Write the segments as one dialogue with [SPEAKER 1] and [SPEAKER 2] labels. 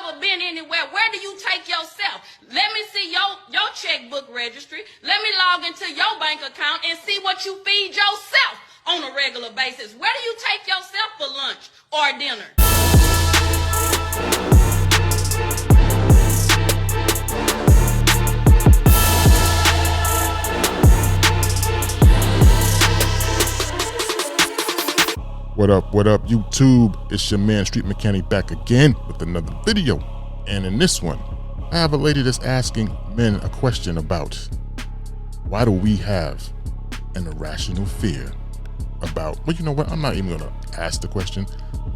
[SPEAKER 1] ever been anywhere? Where do you take yourself? Let me see your checkbook registry. Let me log into your bank account and see what you feed yourself on a regular basis. Where do you take yourself for lunch or dinner?
[SPEAKER 2] What up, YouTube? It's your man, Street Mechanic, back again with another video. And in this one, I have a lady that's asking men a question about why do we have an irrational fear about, well, you know what? I'm not even gonna ask the question.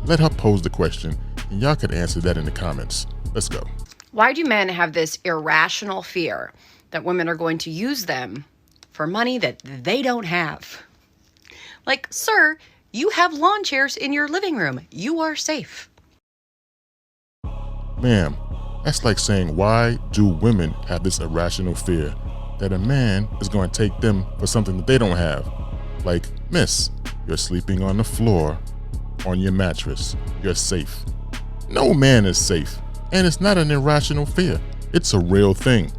[SPEAKER 2] Let her pose the question, and y'all can answer that in the comments. Let's go.
[SPEAKER 3] Why do men have this irrational fear that women are going to use them for money that they don't have? Like, sir, you have lawn chairs in your living room. You are safe.
[SPEAKER 2] Ma'am, that's like saying, why do women have this irrational fear that a man is going to take them for something that they don't have? Like, miss, you're sleeping on the floor, on your mattress. You're safe. No man is safe. And it's not an irrational fear. It's a real thing.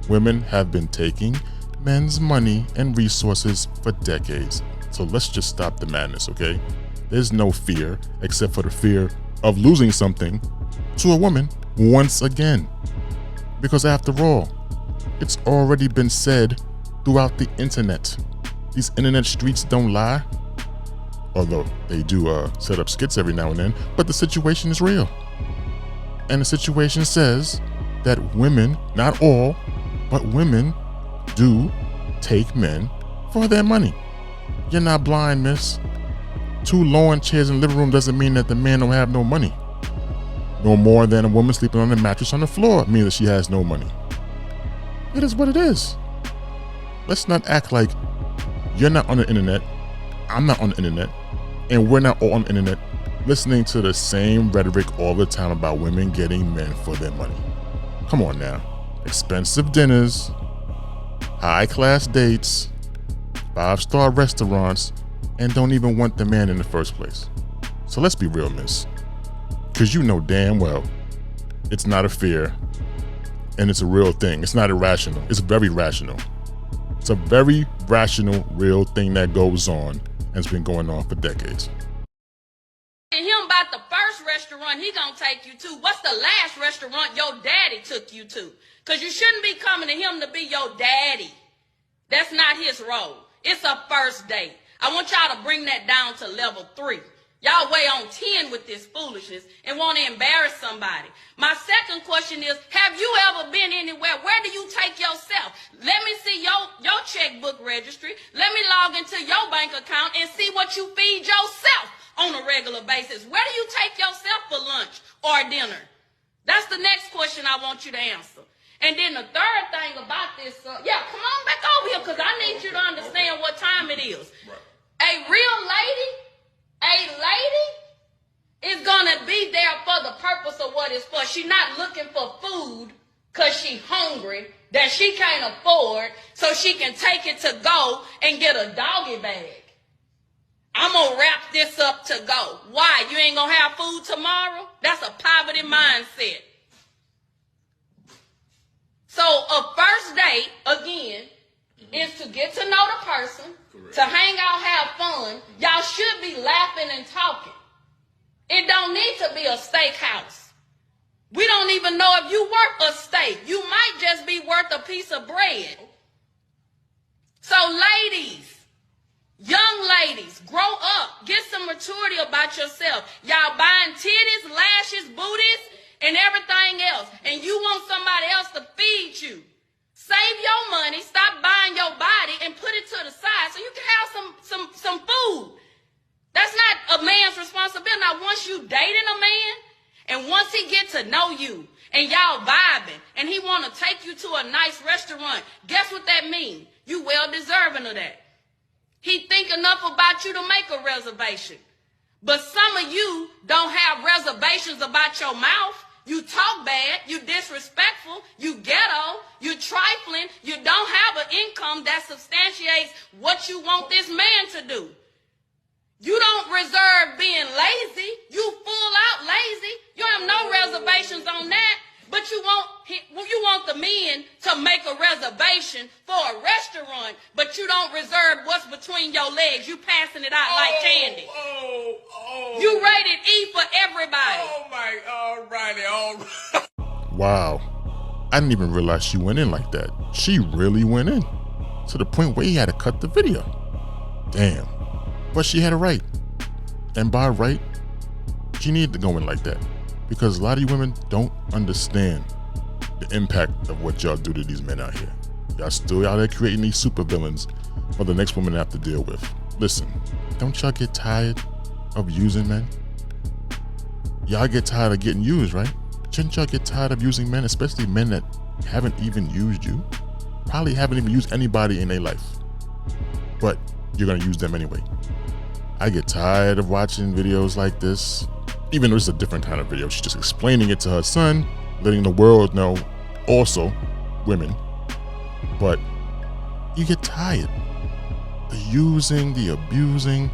[SPEAKER 2] Women have been taking men's money and resources for decades. So let's just stop the madness, okay? There's no fear except for the fear of losing something to a woman once again. Because after all, it's already been said throughout the internet. These internet streets don't lie. Although they do set up skits every now and then, but the situation is real. And the situation says that women, not all, but women do take men for their money. You're not blind, miss. 2 lawn chairs in the living room doesn't mean that the man don't have no money. No more than a woman sleeping on a mattress on the floor means that she has no money. It is what it is. Let's not act like you're not on the internet, I'm not on the internet, and we're not all on the internet listening to the same rhetoric all the time about women getting men for their money. Come on now. Expensive dinners, high-class dates, 5-star restaurants, and don't even want the man in the first place. So let's be real, miss. Because you know damn well it's not a fear, and it's a real thing. It's not irrational. It's very rational. It's a very rational, real thing that goes on and has been going on for decades.
[SPEAKER 1] And him about the first restaurant he gonna take you to. What's the last restaurant your daddy took you to? Because you shouldn't be coming to him to be your daddy. That's not his role. It's a first date. I want y'all to bring that down to level 3. Y'all way on 10 with this foolishness and want to embarrass somebody. My second question is, have you ever been anywhere? Where do you take yourself? Let me see your checkbook registry. Let me log into your bank account and see what you feed yourself on a regular basis. Where do you take yourself for lunch or dinner? That's the next question I want you to answer. And then the third thing about this, come on back over here because I need you to understand what time it is. A real lady is going to be there for the purpose of what it's for. She's not looking for food because she's hungry that she can't afford so she can take it to go and get a doggy bag. I'm going to wrap this up to go. Why? You ain't going to have food tomorrow? That's a poverty mindset. So a first date, again, is to get to know the person, to hang out, have fun. Y'all should be laughing and talking. It don't need to be a steakhouse. We don't even know if you worth a steak. You might just be worth a piece of bread. So ladies, young ladies, grow up. Get some maturity about yourself. Y'all buying titties, lashes, booties, and everything else. And you want somebody else to feed you. Save your money, stop buying your body, and put it to the side so you can have some food. That's not a man's responsibility. Now, once you dating a man, and once he get to know you, and y'all vibing, and he want to take you to a nice restaurant, guess what that means? You well deserving of that. He think enough about you to make a reservation. But some of you don't have reservations about your mouth. You talk bad, you disrespectful, you ghetto, you trifling, you don't have an income that substantiates what you want this man to do. You don't reserve being lazy. You full out lazy. You have no reservations on that. But you want the men to make a reservation for a restaurant, but you don't reserve what's between your legs. You passing it out like candy. You rated E for everybody.
[SPEAKER 4] All right.
[SPEAKER 2] Wow. I didn't even realize she went in like that. She really went in. To the point where he had to cut the video. Damn. But she had it right. And by right, she needed to go in like that. Because a lot of you women don't understand the impact of what y'all do to these men out here. Y'all still out there creating these supervillains for the next woman to have to deal with. Listen, don't y'all get tired of using men? Y'all get tired of getting used, right? Shouldn't y'all get tired of using men, especially men that haven't even used you? Probably haven't even used anybody in their life. But you're gonna use them anyway. I get tired of watching videos like this. Even though it's a different kind of video, she's just explaining it to her son, letting the world know, also women. But you get tired. The using, the abusing.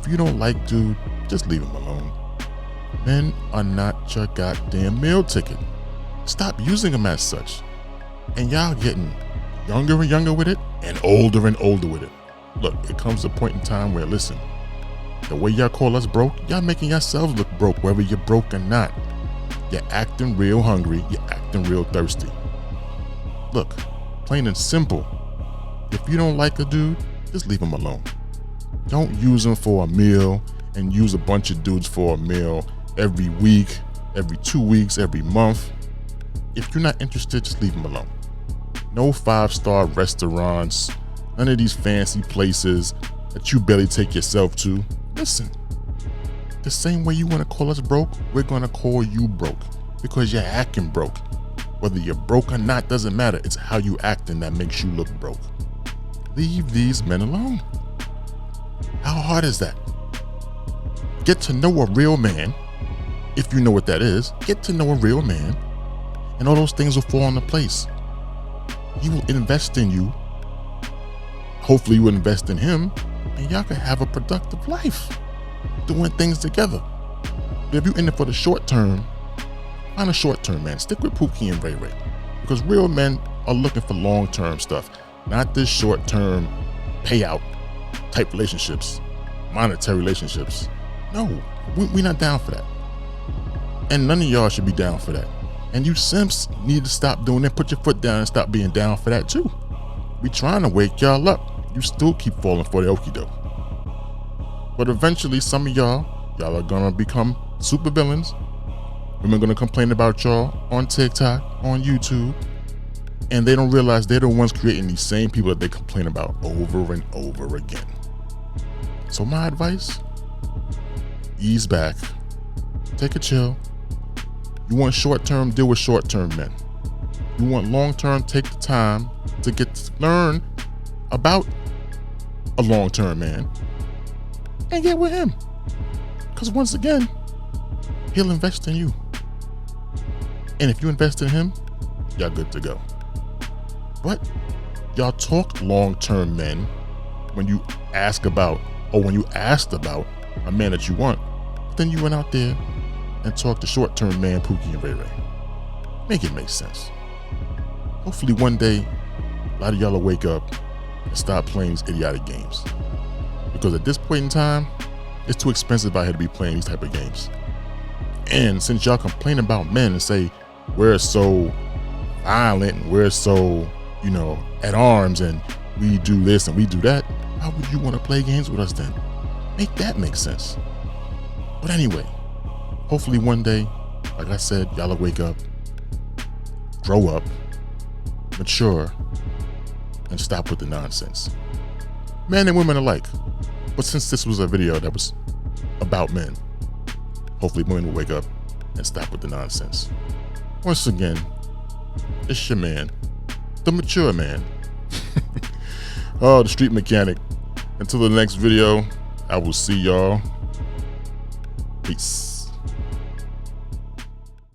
[SPEAKER 2] If you don't like dude, just leave him alone. Men are not your goddamn meal ticket. Stop using them as such. And y'all getting younger and younger with it and older with it. Look, it comes to a point in time where, listen, the way y'all call us broke, y'all making yourselves look broke, whether you're broke or not. You're acting real hungry, you're acting real thirsty. Look, plain and simple. If you don't like a dude, just leave him alone. Don't use him for a meal and use a bunch of dudes for a meal every week, every 2 weeks, every month. If you're not interested, just leave him alone. No 5-star restaurants, none of these fancy places that you barely take yourself to. Listen, the same way you want to call us broke, we're going to call you broke because you're acting broke. Whether you're broke or not doesn't matter. It's how you acting that makes you look broke. Leave these men alone. How hard is that? Get to know a real man. If you know what that is, get to know a real man, and all those things will fall into place. He will invest in you. Hopefully you will invest in him, and y'all can have a productive life doing things together. But if you're in it for the short term, find a short term man. Stick with Pookie and Ray Ray, because real men are looking for long term stuff, not this short term payout type relationships, monetary relationships. No, we're not down for that. And none of y'all should be down for that. And you simps need to stop doing that. Put your foot down and stop being down for that too. We trying to wake y'all up. You still keep falling for the okie doke. But eventually some of y'all are gonna become super villains. Women gonna complain about y'all on TikTok, on YouTube, and they don't realize they're the ones creating these same people that they complain about over and over again. So my advice, ease back, take a chill. You want short-term, deal with short-term men. You want long-term, take the time to get to learn about a long-term man and get with him. Because once again, he'll invest in you. And if you invest in him, y'all good to go. But y'all talk long-term men when you ask about, or when you asked about a man that you want, but then you went out there and talked to short-term man Pookie and Ray Ray. Make it make sense. Hopefully one day, a lot of y'all will wake up and stop playing these idiotic games. Because at this point in time, it's too expensive out here to be playing these type of games. And since y'all complain about men and say, we're so violent and we're so, at arms and we do this and we do that, why would you want to play games with us then? Make that make sense. But anyway, hopefully one day, like I said, y'all will wake up, grow up, mature, and stop with the nonsense. Men and women alike. But since this was a video that was about men, hopefully women will wake up and stop with the nonsense. Once again, it's your man, the mature man. Oh, the street mechanic. Until the next video, I will see y'all. Peace.